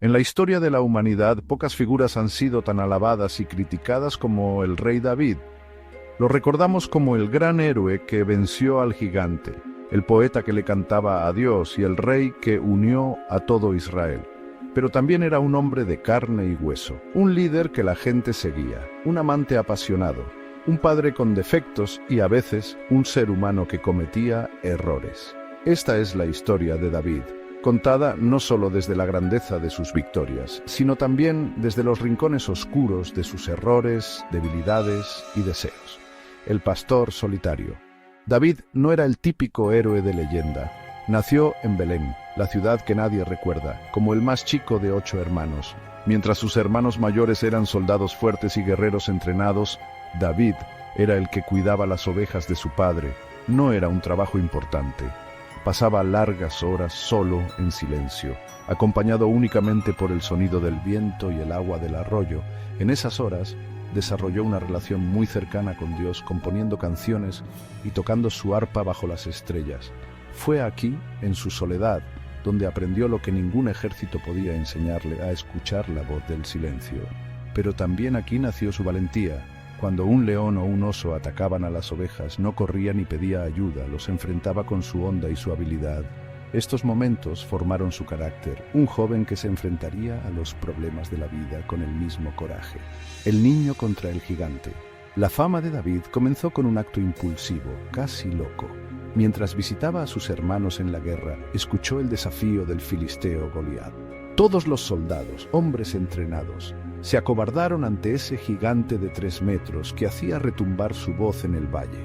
En la historia de la humanidad, pocas figuras han sido tan alabadas y criticadas como el rey David. Lo recordamos como el gran héroe que venció al gigante, el poeta que le cantaba a Dios y el rey que unió a todo Israel. Pero también era un hombre de carne y hueso, un líder que la gente seguía, un amante apasionado, un padre con defectos y a veces un ser humano que cometía errores. Esta es la historia de David, contada no solo desde la grandeza de sus victorias, sino también desde los rincones oscuros de sus errores, debilidades y deseos. El pastor solitario. David no era el típico héroe de leyenda. Nació en Belén, la ciudad que nadie recuerda, como el más chico de 8 hermanos. Mientras sus hermanos mayores eran soldados fuertes y guerreros entrenados, David era el que cuidaba las ovejas de su padre. No era un trabajo importante. Pasaba largas horas solo en silencio, acompañado únicamente por el sonido del viento y el agua del arroyo. En esas horas desarrolló una relación muy cercana con Dios, componiendo canciones y tocando su arpa bajo las estrellas. Fue aquí, en su soledad, donde aprendió lo que ningún ejército podía enseñarle, a escuchar la voz del silencio. Pero también aquí nació su valentía. Cuando un león o un oso atacaban a las ovejas, no corría ni pedía ayuda, los enfrentaba con su onda y su habilidad. Estos momentos formaron su carácter, un joven que se enfrentaría a los problemas de la vida con el mismo coraje. El niño contra el gigante. La fama de David comenzó con un acto impulsivo, casi loco. Mientras visitaba a sus hermanos en la guerra, escuchó el desafío del filisteo Goliat. Todos los soldados, hombres entrenados, se acobardaron ante ese gigante de 3 metros que hacía retumbar su voz en el valle.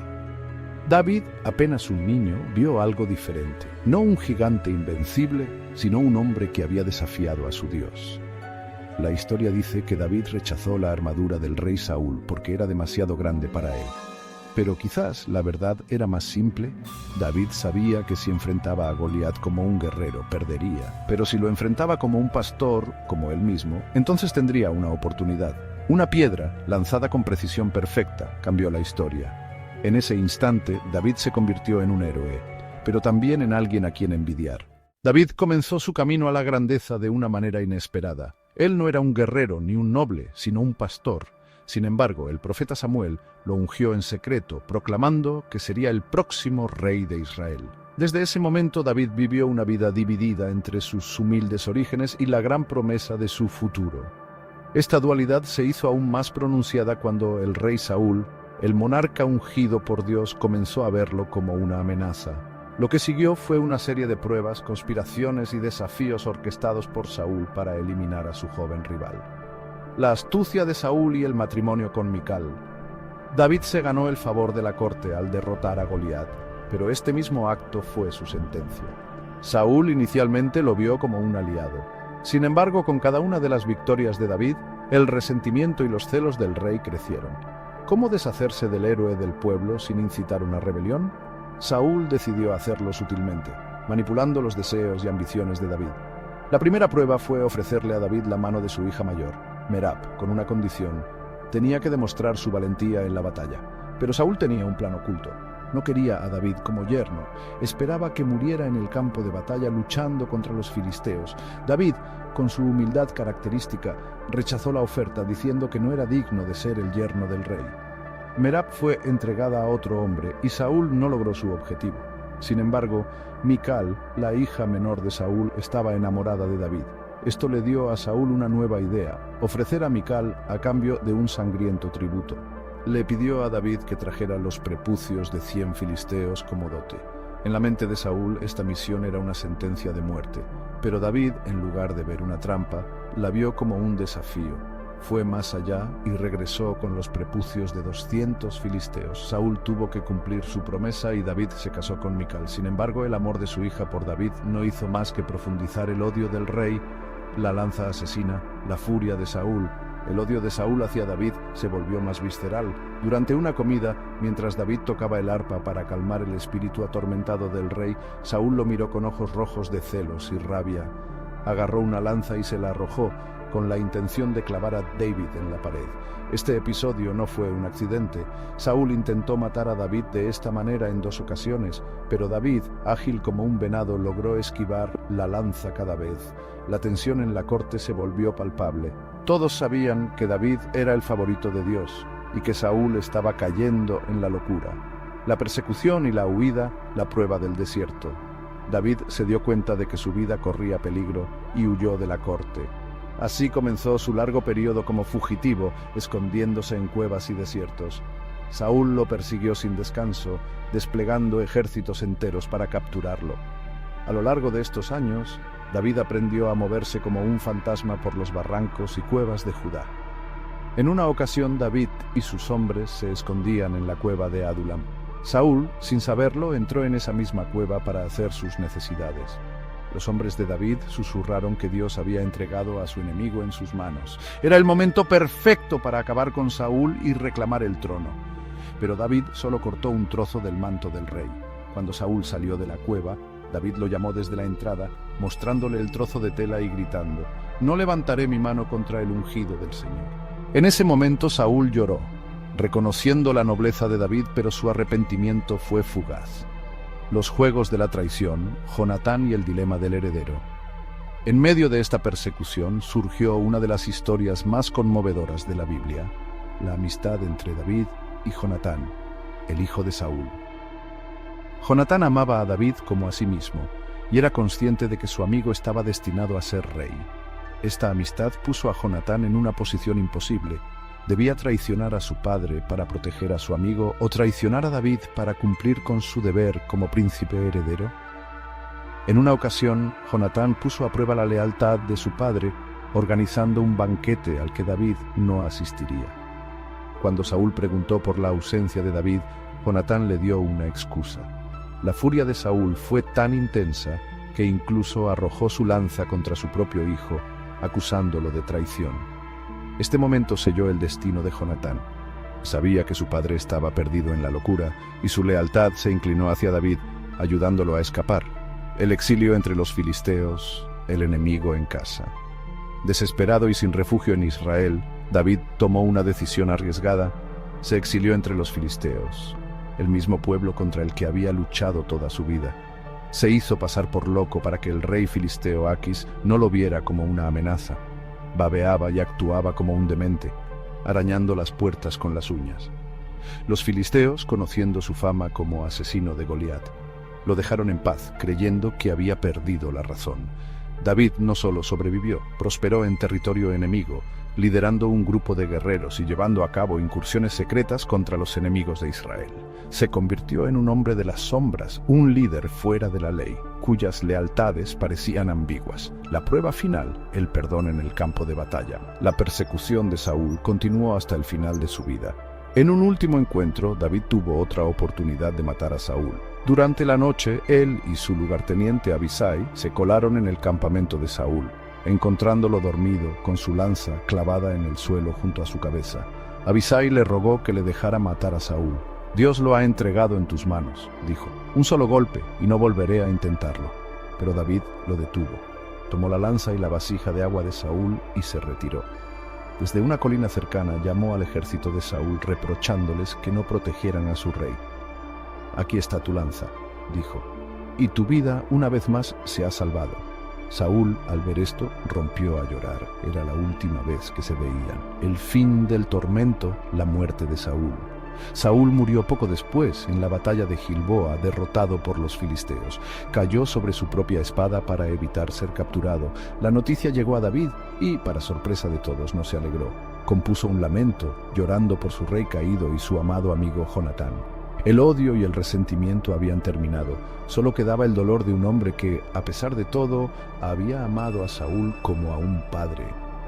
David, apenas un niño, vio algo diferente. No un gigante invencible, sino un hombre que había desafiado a su Dios. La historia dice que David rechazó la armadura del rey Saúl porque era demasiado grande para él. Pero quizás la verdad era más simple. David sabía que si enfrentaba a Goliat como un guerrero, perdería. Pero si lo enfrentaba como un pastor, como él mismo, entonces tendría una oportunidad. Una piedra, lanzada con precisión perfecta, cambió la historia. En ese instante, David se convirtió en un héroe, pero también en alguien a quien envidiar. David comenzó su camino a la grandeza de una manera inesperada. Él no era un guerrero ni un noble, sino un pastor. Sin embargo, el profeta Samuel lo ungió en secreto, proclamando que sería el próximo rey de Israel. Desde ese momento, David vivió una vida dividida entre sus humildes orígenes y la gran promesa de su futuro. Esta dualidad se hizo aún más pronunciada cuando el rey Saúl, el monarca ungido por Dios, comenzó a verlo como una amenaza. Lo que siguió fue una serie de pruebas, conspiraciones y desafíos orquestados por Saúl para eliminar a su joven rival. La astucia de Saúl y el matrimonio con Mical. David se ganó el favor de la corte al derrotar a Goliat, pero este mismo acto fue su sentencia. Saúl inicialmente lo vio como un aliado. Sin embargo, con cada una de las victorias de David, el resentimiento y los celos del rey crecieron. ¿Cómo deshacerse del héroe del pueblo sin incitar una rebelión? Saúl decidió hacerlo sutilmente, manipulando los deseos y ambiciones de David. La primera prueba fue ofrecerle a David la mano de su hija mayor, Merab, con una condición. Tenía que demostrar su valentía en la batalla. Pero Saúl tenía un plan oculto. No quería a David como yerno. Esperaba que muriera en el campo de batalla luchando contra los filisteos. David, con su humildad característica, rechazó la oferta diciendo que no era digno de ser el yerno del rey. Merab fue entregada a otro hombre y Saúl no logró su objetivo. Sin embargo, Mical, la hija menor de Saúl, estaba enamorada de David. Esto le dio a Saúl una nueva idea, ofrecer a Mical a cambio de un sangriento tributo. Le pidió a David que trajera los prepucios de 100 filisteos como dote. En la mente de Saúl, esta misión era una sentencia de muerte, pero David, en lugar de ver una trampa, la vio como un desafío. Fue más allá y regresó con los prepucios de 200 filisteos. Saúl tuvo que cumplir su promesa y David se casó con Mical. Sin embargo, el amor de su hija por David no hizo más que profundizar el odio del rey, la lanza asesina, la furia de Saúl. El odio de Saúl hacia David se volvió más visceral. Durante una comida, mientras David tocaba el arpa para calmar el espíritu atormentado del rey, Saúl lo miró con ojos rojos de celos y rabia. agarró una lanza y se la arrojó, con la intención de clavar a David en la pared. Este episodio no fue un accidente. Saúl intentó matar a David de esta manera en 2 ocasiones, pero David, ágil como un venado, logró esquivar la lanza cada vez. La tensión en la corte se volvió palpable. Todos sabían que David era el favorito de Dios y que Saúl estaba cayendo en la locura. La persecución y la huida, la prueba del desierto. David se dio cuenta de que su vida corría peligro y huyó de la corte. Así comenzó su largo periodo como fugitivo, escondiéndose en cuevas y desiertos. Saúl lo persiguió sin descanso, desplegando ejércitos enteros para capturarlo. A lo largo de estos años, David aprendió a moverse como un fantasma por los barrancos y cuevas de Judá. En una ocasión, David y sus hombres se escondían en la cueva de Adulam. Saúl, sin saberlo, entró en esa misma cueva para hacer sus necesidades. Los hombres de David susurraron que Dios había entregado a su enemigo en sus manos. Era el momento perfecto para acabar con Saúl y reclamar el trono. Pero David solo cortó un trozo del manto del rey. Cuando Saúl salió de la cueva, David lo llamó desde la entrada, mostrándole el trozo de tela y gritando: «No levantaré mi mano contra el ungido del Señor». En ese momento Saúl lloró, reconociendo la nobleza de David, pero su arrepentimiento fue fugaz. Los juegos de la traición, Jonatán y el dilema del heredero. En medio de esta persecución surgió una de las historias más conmovedoras de la Biblia, la amistad entre David y Jonatán, el hijo de Saúl. Jonatán amaba a David como a sí mismo, y era consciente de que su amigo estaba destinado a ser rey. Esta amistad puso a Jonatán en una posición imposible. ¿Debía traicionar a su padre para proteger a su amigo o traicionar a David para cumplir con su deber como príncipe heredero? En una ocasión, Jonatán puso a prueba la lealtad de su padre organizando un banquete al que David no asistiría. Cuando Saúl preguntó por la ausencia de David, Jonatán le dio una excusa. La furia de Saúl fue tan intensa que incluso arrojó su lanza contra su propio hijo, acusándolo de traición. Este momento selló el destino de Jonatán. Sabía que su padre estaba perdido en la locura y su lealtad se inclinó hacia David, ayudándolo a escapar. El exilio entre los filisteos, el enemigo en casa. Desesperado y sin refugio en Israel, David tomó una decisión arriesgada. Se exilió entre los filisteos, el mismo pueblo contra el que había luchado toda su vida. Se hizo pasar por loco para que el rey filisteo Aquis no lo viera como una amenaza. Babeaba y actuaba como un demente, arañando las puertas con las uñas. Los filisteos, conociendo su fama como asesino de Goliat, lo dejaron en paz, creyendo que había perdido la razón. David no solo sobrevivió, prosperó en territorio enemigo, liderando un grupo de guerreros y llevando a cabo incursiones secretas contra los enemigos de Israel. Se convirtió en un hombre de las sombras, un líder fuera de la ley, cuyas lealtades parecían ambiguas. La prueba final, el perdón en el campo de batalla. La persecución de Saúl continuó hasta el final de su vida. En un último encuentro, David tuvo otra oportunidad de matar a Saúl. Durante la noche, él y su lugarteniente Abisai se colaron en el campamento de Saúl, encontrándolo dormido, con su lanza clavada en el suelo junto a su cabeza. Abisai le rogó que le dejara matar a Saúl. «Dios lo ha entregado en tus manos», dijo. «Un solo golpe y no volveré a intentarlo». Pero David lo detuvo. Tomó la lanza y la vasija de agua de Saúl y se retiró. Desde una colina cercana llamó al ejército de Saúl reprochándoles que no protegieran a su rey. «Aquí está tu lanza», dijo, «y tu vida una vez más se ha salvado». Saúl, al ver esto, rompió a llorar. Era la última vez que se veían. El fin del tormento, la muerte de Saúl. Saúl murió poco después, en la batalla de Gilboa, derrotado por los filisteos. Cayó sobre su propia espada para evitar ser capturado. La noticia llegó a David y, para sorpresa de todos, no se alegró. Compuso un lamento, llorando por su rey caído y su amado amigo Jonatán. El odio y el resentimiento habían terminado. Solo quedaba el dolor de un hombre que, a pesar de todo, había amado a Saúl como a un padre.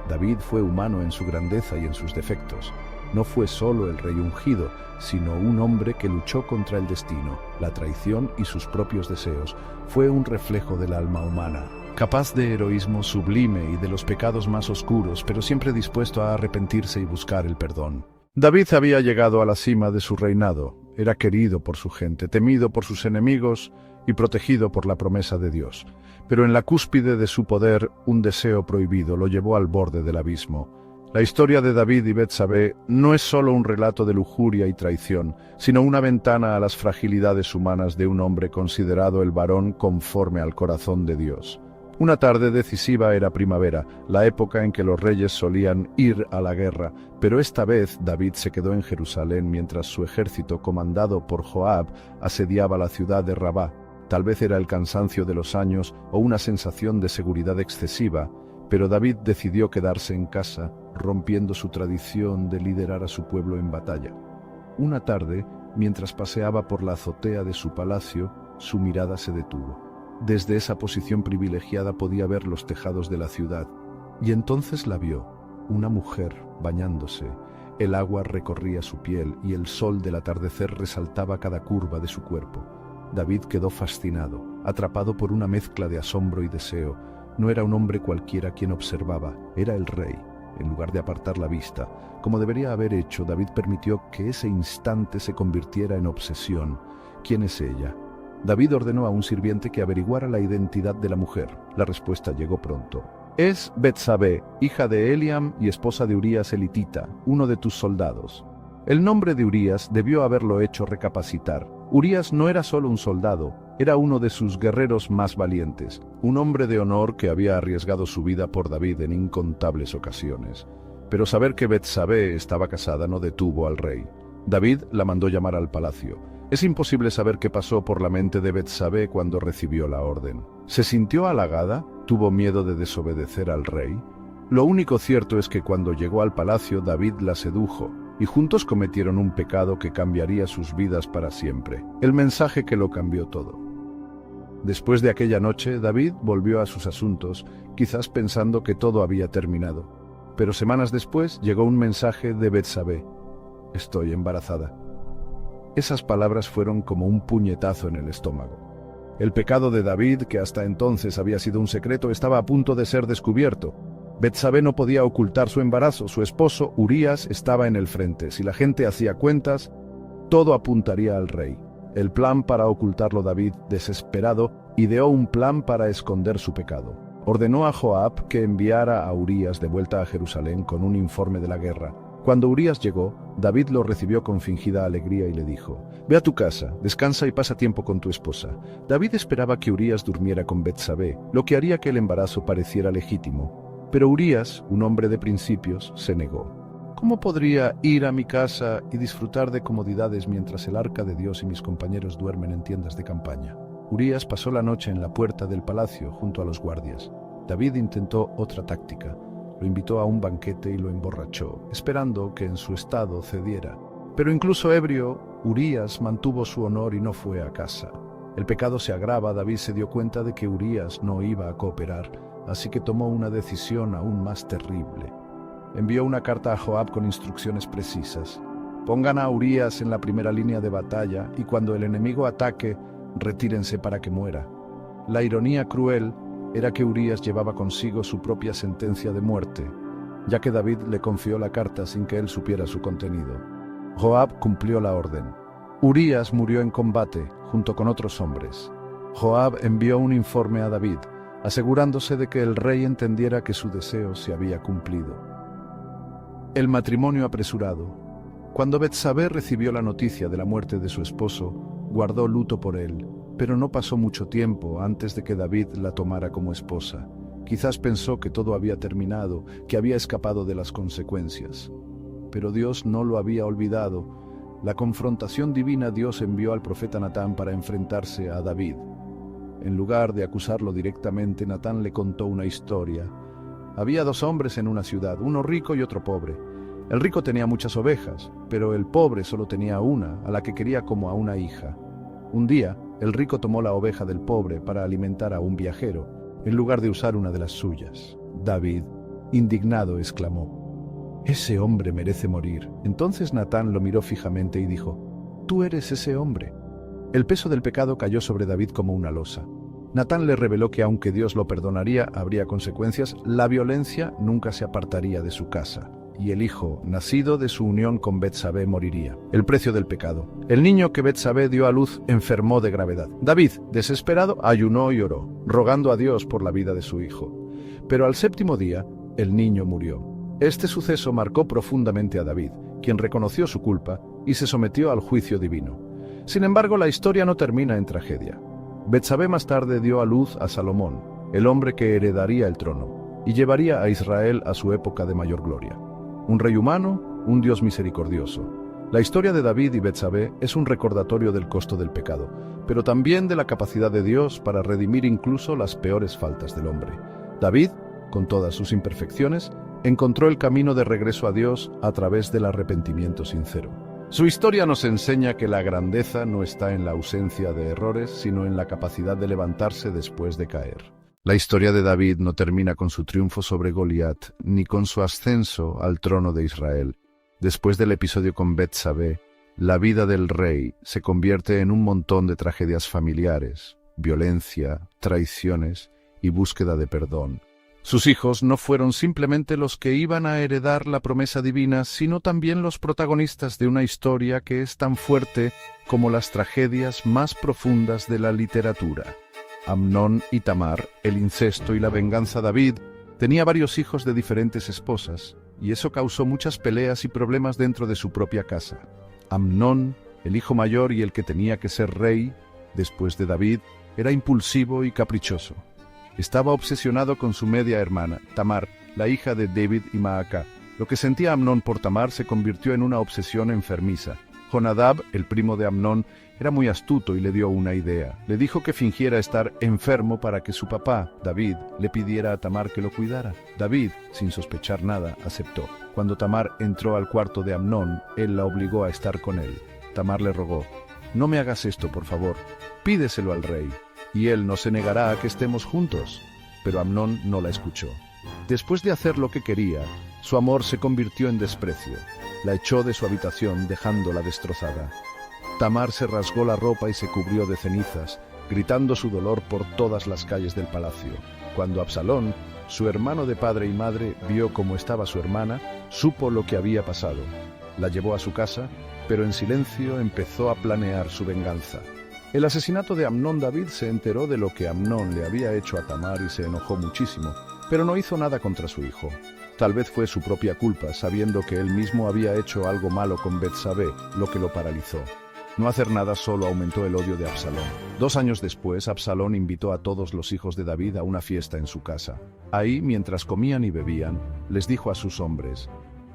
David fue humano en su grandeza y en sus defectos. No fue solo el rey ungido, sino un hombre que luchó contra el destino, la traición y sus propios deseos. Fue un reflejo del alma humana, capaz de heroísmo sublime y de los pecados más oscuros, pero siempre dispuesto a arrepentirse y buscar el perdón. David había llegado a la cima de su reinado. Era querido por su gente, temido por sus enemigos y protegido por la promesa de Dios. Pero en la cúspide de su poder, un deseo prohibido lo llevó al borde del abismo. La historia de David y Betsabé no es solo un relato de lujuria y traición, sino una ventana a las fragilidades humanas de un hombre considerado el varón conforme al corazón de Dios. Una tarde decisiva era primavera, la época en que los reyes solían ir a la guerra, pero esta vez David se quedó en Jerusalén mientras su ejército, comandado por Joab, asediaba la ciudad de Rabá. Tal vez era el cansancio de los años o una sensación de seguridad excesiva, pero David decidió quedarse en casa, rompiendo su tradición de liderar a su pueblo en batalla. Una tarde, mientras paseaba por la azotea de su palacio, su mirada se detuvo. Desde esa posición privilegiada podía ver los tejados de la ciudad, y entonces la vio, una mujer bañándose. El agua recorría su piel y el sol del atardecer resaltaba cada curva de su cuerpo. David quedó fascinado, atrapado por una mezcla de asombro y deseo. No era un hombre cualquiera quien observaba, era el rey. En lugar de apartar la vista, como debería haber hecho, David permitió que ese instante se convirtiera en obsesión. ¿Quién es ella? David ordenó a un sirviente que averiguara la identidad de la mujer. La respuesta llegó pronto. Es Betsabé, hija de Eliam y esposa de Urías elitita, uno de tus soldados. El nombre de Urías debió haberlo hecho recapacitar. Urías no era solo un soldado, era uno de sus guerreros más valientes, un hombre de honor que había arriesgado su vida por David en incontables ocasiones. Pero saber que Betsabé estaba casada no detuvo al rey. David la mandó llamar al palacio. Es imposible saber qué pasó por la mente de Betsabé cuando recibió la orden. ¿Se sintió halagada? ¿Tuvo miedo de desobedecer al rey? Lo único cierto es que cuando llegó al palacio, David la sedujo, y juntos cometieron un pecado que cambiaría sus vidas para siempre. El mensaje que lo cambió todo. Después de aquella noche, David volvió a sus asuntos, quizás pensando que todo había terminado. Pero semanas después llegó un mensaje de Betsabé. Estoy embarazada. Esas palabras fueron como un puñetazo en el estómago. El pecado de David, que hasta entonces había sido un secreto, estaba a punto de ser descubierto. Betsabé no podía ocultar su embarazo, su esposo, Urías, estaba en el frente. Si la gente hacía cuentas, todo apuntaría al rey. El plan para ocultarlo David, desesperado, ideó un plan para esconder su pecado. Ordenó a Joab que enviara a Urías de vuelta a Jerusalén con un informe de la guerra. Cuando Urías llegó, David lo recibió con fingida alegría y le dijo: «Ve a tu casa, descansa y pasa tiempo con tu esposa». David esperaba que Urías durmiera con Betsabé, lo que haría que el embarazo pareciera legítimo. Pero Urías, un hombre de principios, se negó. ¿Cómo podría ir a mi casa y disfrutar de comodidades mientras el arca de Dios y mis compañeros duermen en tiendas de campaña? Urías pasó la noche en la puerta del palacio junto a los guardias. David intentó otra táctica. Lo invitó a un banquete y lo emborrachó, esperando que en su estado cediera. Pero incluso ebrio, Urías mantuvo su honor y no fue a casa. El pecado se agrava. David se dio cuenta de que Urías no iba a cooperar, así que tomó una decisión aún más terrible. Envió una carta a Joab con instrucciones precisas. Pongan a Urías en la primera línea de batalla y cuando el enemigo ataque, retírense para que muera. La ironía cruel era que Urías llevaba consigo su propia sentencia de muerte, ya que David le confió la carta sin que él supiera su contenido. Joab cumplió la orden. Urías murió en combate, junto con otros hombres. Joab envió un informe a David, asegurándose de que el rey entendiera que su deseo se había cumplido. El matrimonio apresurado. Cuando Betsabé recibió la noticia de la muerte de su esposo, guardó luto por él, pero no pasó mucho tiempo antes de que David la tomara como esposa. Quizás pensó que todo había terminado, que había escapado de las consecuencias. Pero Dios no lo había olvidado. La confrontación divina, Dios envió al profeta Natán para enfrentarse a David. En lugar de acusarlo directamente, Natán le contó una historia. Había dos hombres en una ciudad, uno rico y otro pobre. El rico tenía muchas ovejas, pero el pobre solo tenía una, a la que quería como a una hija. Un día, el rico tomó la oveja del pobre para alimentar a un viajero, en lugar de usar una de las suyas. David, indignado, exclamó: «Ese hombre merece morir». Entonces Natán lo miró fijamente y dijo: «Tú eres ese hombre». El peso del pecado cayó sobre David como una losa. Natán le reveló que aunque Dios lo perdonaría, habría consecuencias. La violencia nunca se apartaría de su casa. y el hijo, nacido de su unión con Betsabé, moriría. El precio del pecado. El niño que Betsabé dio a luz enfermó de gravedad. David, desesperado, ayunó y oró, rogando a Dios por la vida de su hijo. Pero al séptimo día, el niño murió. Este suceso marcó profundamente a David, quien reconoció su culpa y se sometió al juicio divino. Sin embargo, la historia no termina en tragedia. Betsabé más tarde dio a luz a Salomón, el hombre que heredaría el trono, y llevaría a Israel a su época de mayor gloria. Un rey humano, un Dios misericordioso. La historia de David y Betsabé es un recordatorio del costo del pecado, pero también de la capacidad de Dios para redimir incluso las peores faltas del hombre. David, con todas sus imperfecciones, encontró el camino de regreso a Dios a través del arrepentimiento sincero. Su historia nos enseña que la grandeza no está en la ausencia de errores, sino en la capacidad de levantarse después de caer. La historia de David no termina con su triunfo sobre Goliat, ni con su ascenso al trono de Israel. Después del episodio con Betsabé, la vida del rey se convierte en un montón de tragedias familiares, violencia, traiciones y búsqueda de perdón. Sus hijos no fueron simplemente los que iban a heredar la promesa divina, sino también los protagonistas de una historia que es tan fuerte como las tragedias más profundas de la literatura. Amnón y Tamar, el incesto y la venganza. David tenía varios hijos de diferentes esposas, y eso causó muchas peleas y problemas dentro de su propia casa. Amnón, el hijo mayor y el que tenía que ser rey, después de David, era impulsivo y caprichoso. Estaba obsesionado con su media hermana, Tamar, la hija de David y Maacá. Lo que sentía Amnón por Tamar se convirtió en una obsesión enfermiza. Jonadab, el primo de Amnón, era muy astuto y le dio una idea. Le dijo que fingiera estar enfermo para que su papá, David, le pidiera a Tamar que lo cuidara. David, sin sospechar nada, aceptó. Cuando Tamar entró al cuarto de Amnón, él la obligó a estar con él. Tamar le rogó: «No me hagas esto, por favor. Pídeselo al rey, y él no se negará a que estemos juntos». Pero Amnón no la escuchó. Después de hacer lo que quería, su amor se convirtió en desprecio. La echó de su habitación, dejándola destrozada. Tamar se rasgó la ropa y se cubrió de cenizas, gritando su dolor por todas las calles del palacio. Cuando Absalón, su hermano de padre y madre, vio cómo estaba su hermana, supo lo que había pasado. La llevó a su casa, pero en silencio empezó a planear su venganza. El asesinato de Amnón. David se enteró de lo que Amnón le había hecho a Tamar y se enojó muchísimo, pero no hizo nada contra su hijo. Tal vez fue su propia culpa, sabiendo que él mismo había hecho algo malo con Betsabé, lo que lo paralizó. No hacer nada solo aumentó el odio de Absalón. 2 años después, Absalón invitó a todos los hijos de David a una fiesta en su casa. Ahí, mientras comían y bebían, les dijo a sus hombres: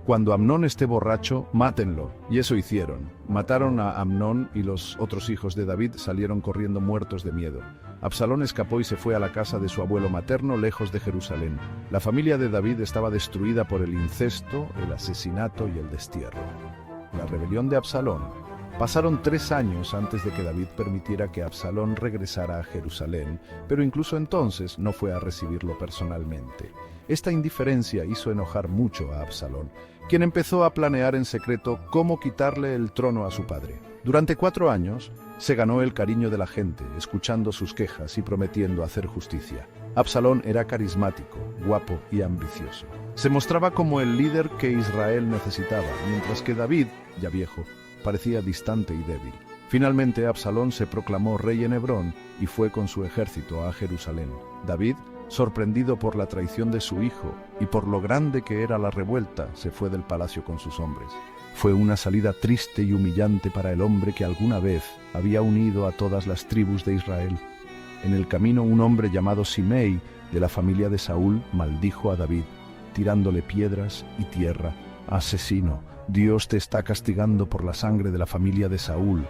«Cuando Amnón esté borracho, mátenlo». Y eso hicieron. Mataron a Amnón y los otros hijos de David salieron corriendo muertos de miedo. Absalón escapó y se fue a la casa de su abuelo materno, lejos de Jerusalén. La familia de David estaba destruida por el incesto, el asesinato y el destierro. La rebelión de Absalón. Pasaron 3 años antes de que David permitiera que Absalón regresara a Jerusalén, pero incluso entonces no fue a recibirlo personalmente. Esta indiferencia hizo enojar mucho a Absalón, quien empezó a planear en secreto cómo quitarle el trono a su padre. Durante 4 años, se ganó el cariño de la gente, escuchando sus quejas y prometiendo hacer justicia. Absalón era carismático, guapo y ambicioso. Se mostraba como el líder que Israel necesitaba, mientras que David, ya viejo, parecía distante y débil. Finalmente, Absalón se proclamó rey en Hebrón y fue con su ejército a Jerusalén. David, sorprendido por la traición de su hijo y por lo grande que era la revuelta, se fue del palacio con sus hombres. Fue una salida triste y humillante para el hombre que alguna vez había unido a todas las tribus de Israel. En el camino, un hombre llamado Simei, de la familia de Saúl, maldijo a David, tirándole piedras y tierra. «Asesino, Dios te está castigando por la sangre de la familia de Saúl».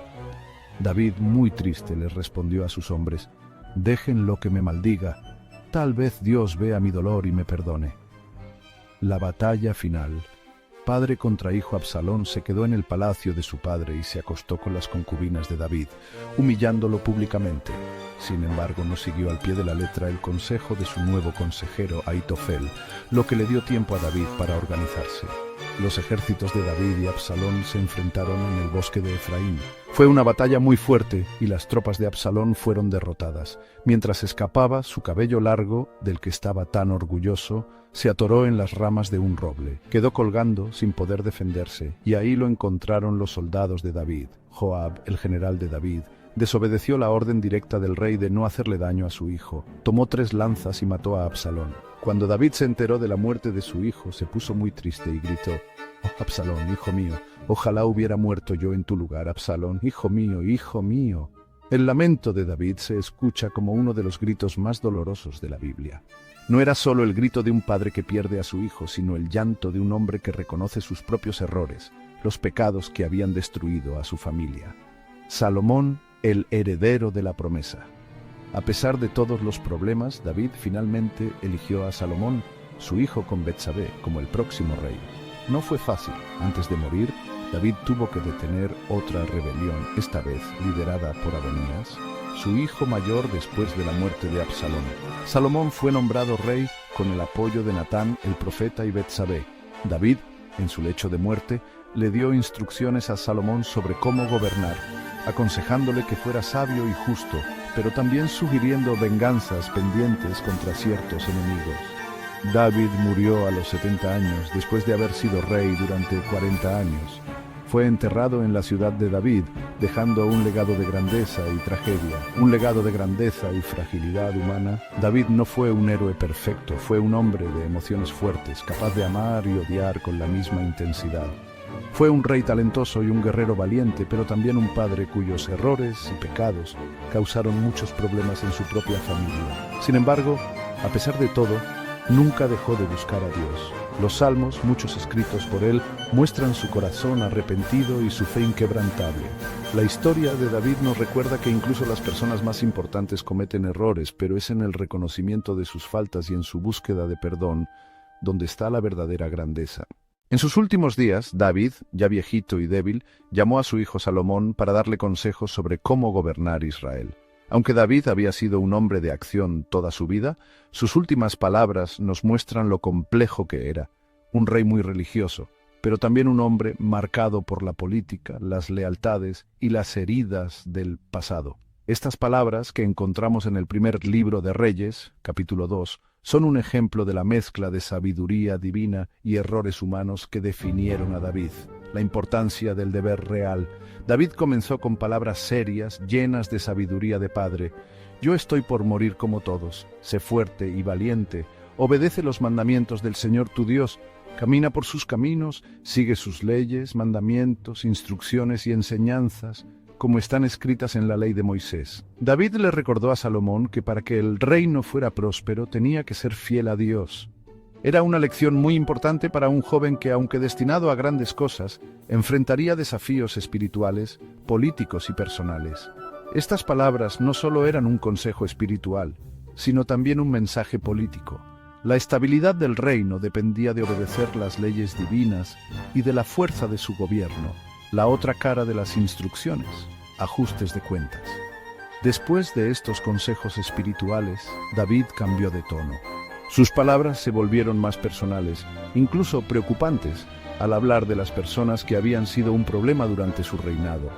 David, muy triste, les respondió a sus hombres: «Déjenlo que me maldiga. Tal vez Dios vea mi dolor y me perdone». La batalla final. Padre contra hijo. Absalón se quedó en el palacio de su padre y se acostó con las concubinas de David, humillándolo públicamente. Sin embargo, no siguió al pie de la letra el consejo de su nuevo consejero, Ahitofel, lo que le dio tiempo a David para organizarse. los ejércitos de David y Absalón se enfrentaron en el bosque de Efraín. Fue una batalla muy fuerte y las tropas de Absalón fueron derrotadas. Mientras escapaba, su cabello largo, del que estaba tan orgulloso, se atoró en las ramas de un roble. Quedó colgando sin poder defenderse, y ahí lo encontraron los soldados de David. Joab, el general de David, desobedeció la orden directa del rey de no hacerle daño a su hijo. Tomó 3 lanzas y mató a Absalón. Cuando David se enteró de la muerte de su hijo, se puso muy triste y gritó: «Oh, Absalón, hijo mío, ojalá hubiera muerto yo en tu lugar, Absalón, hijo mío, hijo mío». El lamento de David se escucha como uno de los gritos más dolorosos de la Biblia. No era solo el grito de un padre que pierde a su hijo, sino el llanto de un hombre que reconoce sus propios errores, los pecados que habían destruido a su familia. Salomón, el heredero de la promesa. A pesar de todos los problemas, David finalmente eligió a Salomón, su hijo, con Betsabé, como el próximo rey. No fue fácil. Antes de morir, David tuvo que detener otra rebelión, esta vez liderada por Adonías, su hijo mayor después de la muerte de Absalón. Salomón fue nombrado rey con el apoyo de Natán, el profeta, y Betsabé. David, en su lecho de muerte, le dio instrucciones a Salomón sobre cómo gobernar, aconsejándole que fuera sabio y justo, pero también sugiriendo venganzas pendientes contra ciertos enemigos. David murió a los 70 años, después de haber sido rey durante 40 años. Fue enterrado en la ciudad de David, dejando un legado de grandeza y tragedia, un legado de grandeza y fragilidad humana. David no fue un héroe perfecto, fue un hombre de emociones fuertes, capaz de amar y odiar con la misma intensidad. Fue un rey talentoso y un guerrero valiente, pero también un padre cuyos errores y pecados causaron muchos problemas en su propia familia. Sin embargo, a pesar de todo, nunca dejó de buscar a Dios. Los salmos, muchos escritos por él, muestran su corazón arrepentido y su fe inquebrantable. La historia de David nos recuerda que incluso las personas más importantes cometen errores, pero es en el reconocimiento de sus faltas y en su búsqueda de perdón donde está la verdadera grandeza. En sus últimos días, David, ya viejito y débil, llamó a su hijo Salomón para darle consejos sobre cómo gobernar Israel. Aunque David había sido un hombre de acción toda su vida, sus últimas palabras nos muestran lo complejo que era. Un rey muy religioso, pero también un hombre marcado por la política, las lealtades y las heridas del pasado. Estas palabras, que encontramos en el primer libro de Reyes, capítulo 2, son un ejemplo de la mezcla de sabiduría divina y errores humanos que definieron a David. La importancia del deber real. David comenzó con palabras serias, llenas de sabiduría de padre. «Yo estoy por morir como todos. Sé fuerte y valiente. Obedece los mandamientos del Señor tu Dios. Camina por sus caminos, sigue sus leyes, mandamientos, instrucciones y enseñanzas, como están escritas en la ley de Moisés». David le recordó a Salomón que para que el reino fuera próspero tenía que ser fiel a Dios. Era una lección muy importante para un joven que, aunque destinado a grandes cosas, enfrentaría desafíos espirituales, políticos y personales. Estas palabras no solo eran un consejo espiritual, sino también un mensaje político. La estabilidad del reino dependía de obedecer las leyes divinas y de la fuerza de su gobierno. La otra cara de las instrucciones, ajustes de cuentas. Después de estos consejos espirituales, David cambió de tono. Sus palabras se volvieron más personales, incluso preocupantes, al hablar de las personas que habían sido un problema durante su reinado.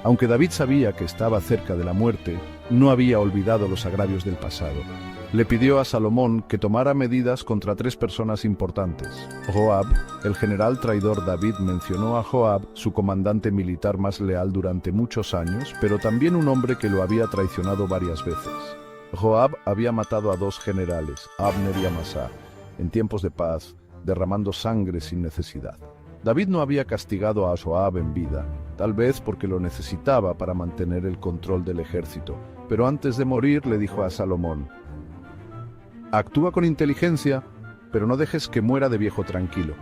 Aunque David sabía que estaba cerca de la muerte, no había olvidado los agravios del pasado. Le pidió a Salomón que tomara medidas contra 3 personas importantes. Joab, el general traidor. David mencionó a Joab, su comandante militar más leal durante muchos años, pero también un hombre que lo había traicionado varias veces. Joab había matado a 2 generales, Abner y Amasá, en tiempos de paz, derramando sangre sin necesidad. David no había castigado a Joab en vida, tal vez porque lo necesitaba para mantener el control del ejército, pero antes de morir le dijo a Salomón: «Actúa con inteligencia, pero no dejes que muera de viejo tranquilo».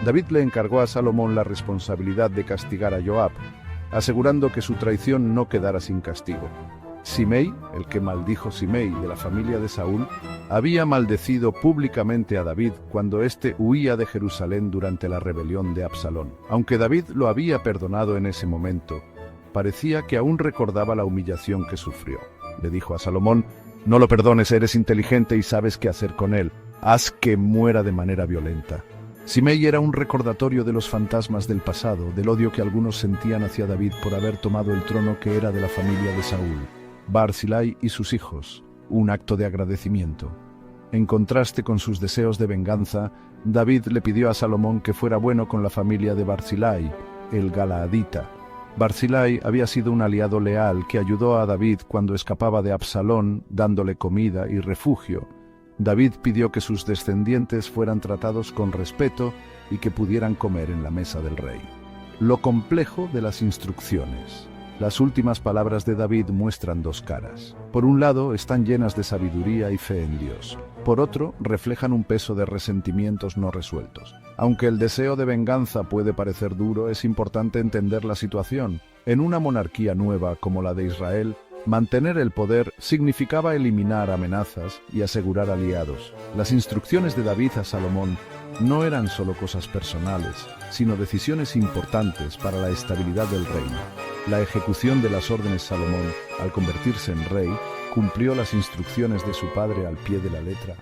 David le encargó a Salomón la responsabilidad de castigar a Joab, asegurando que su traición no quedara sin castigo. Simei, el que maldijo Simei de la familia de Saúl, había maldecido públicamente a David cuando éste huía de Jerusalén durante la rebelión de Absalón. Aunque David lo había perdonado en ese momento, parecía que aún recordaba la humillación que sufrió. Le dijo a Salomón: «No lo perdones, eres inteligente y sabes qué hacer con él. Haz que muera de manera violenta». Simei era un recordatorio de los fantasmas del pasado, del odio que algunos sentían hacia David por haber tomado el trono que era de la familia de Saúl, Barzillai y sus hijos, un acto de agradecimiento. En contraste con sus deseos de venganza, David le pidió a Salomón que fuera bueno con la familia de Barzillai, el Galaadita. Barzillai había sido un aliado leal que ayudó a David cuando escapaba de Absalón, dándole comida y refugio. David pidió que sus descendientes fueran tratados con respeto y que pudieran comer en la mesa del rey. Lo complejo de las instrucciones. Las últimas palabras de David muestran dos caras. Por un lado, están llenas de sabiduría y fe en Dios. Por otro, reflejan un peso de resentimientos no resueltos. Aunque el deseo de venganza puede parecer duro, es importante entender la situación. En una monarquía nueva como la de Israel, mantener el poder significaba eliminar amenazas y asegurar aliados. Las instrucciones de David a Salomón no eran solo cosas personales, sino decisiones importantes para la estabilidad del reino. La ejecución de las órdenes Salomón, al convertirse en rey, cumplió las instrucciones de su padre al pie de la letra.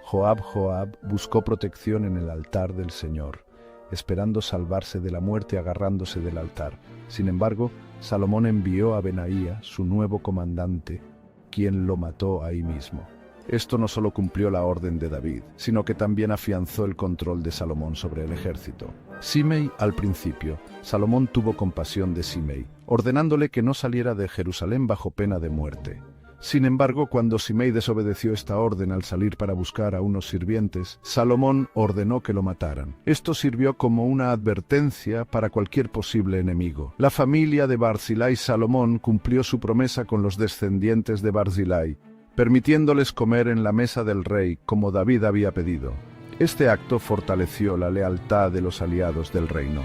Joab buscó protección en el altar del Señor, esperando salvarse de la muerte agarrándose del altar. Sin embargo, Salomón envió a Benaía, su nuevo comandante, quien lo mató ahí mismo. Esto no solo cumplió la orden de David, sino que también afianzó el control de Salomón sobre el ejército. Simei, al principio, Salomón tuvo compasión de Simei, ordenándole que no saliera de Jerusalén bajo pena de muerte. Sin embargo, cuando Simei desobedeció esta orden al salir para buscar a unos sirvientes, Salomón ordenó que lo mataran. Esto sirvió como una advertencia para cualquier posible enemigo. La familia de Barzillai Salomón cumplió su promesa con los descendientes de Barzillai, permitiéndoles comer en la mesa del rey como David había pedido. Este acto fortaleció la lealtad de los aliados del reino.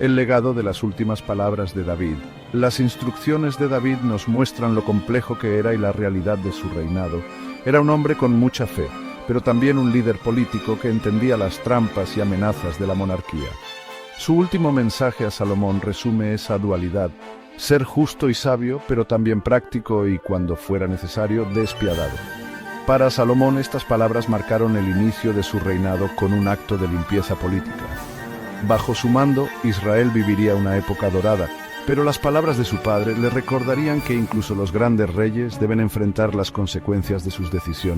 El legado de las últimas palabras de David. Las instrucciones de David nos muestran lo complejo que era y la realidad de su reinado. Era un hombre con mucha fe, pero también un líder político que entendía las trampas y amenazas de la monarquía. Su último mensaje a Salomón resume esa dualidad: ser justo y sabio, pero también práctico y, cuando fuera necesario, despiadado. Para Salomón, estas palabras marcaron el inicio de su reinado con un acto de limpieza política. Bajo su mando, Israel viviría una época dorada, pero las palabras de su padre le recordarían que incluso los grandes reyes deben enfrentar las consecuencias de sus decisiones.